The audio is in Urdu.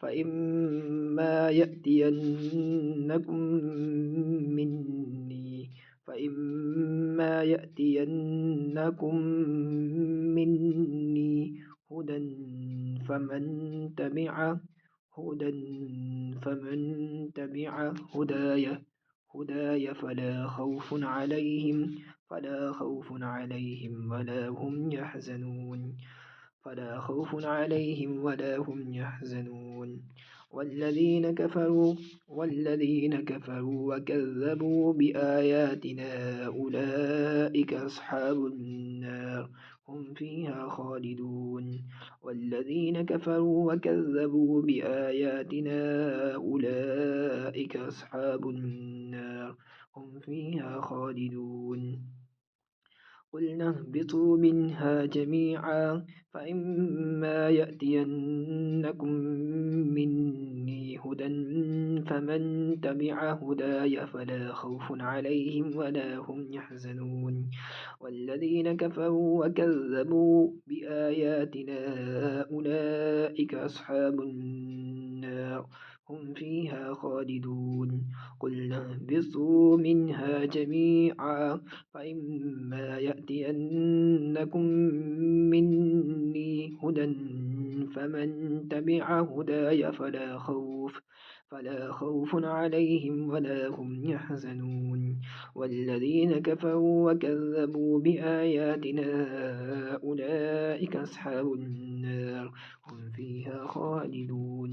فإما يأتينكم مني فإما يأتينكم مني هدى فمن تبع هدى فمن تبع هداي فلا خوف عليهم ولا هم يحزنون. والذين كفروا وكذبوا بآياتنا أولئك أصحاب النار هم فيها خالدون. والذين كفروا وكذبوا بآياتنا أولئك أصحاب النار هم فيها خالدون. قلنا اهبطوا منها جميعا فإما يأتينكم مني هدى فمن تبع هداي فلا خوف عليهم ولا هم يحزنون. والذين كفروا وكذبوا بآياتنا أولئك أصحاب النار هم فيها خالدون. قلنا اهبطوا منها جميعا فإما يأتينكم مني هدى فمن تبع هداي فلا خوف عليهم ولا هم يحزنون. والذين كفروا وكذبوا بآياتنا أولئك أصحاب النار هم فيها خالدون.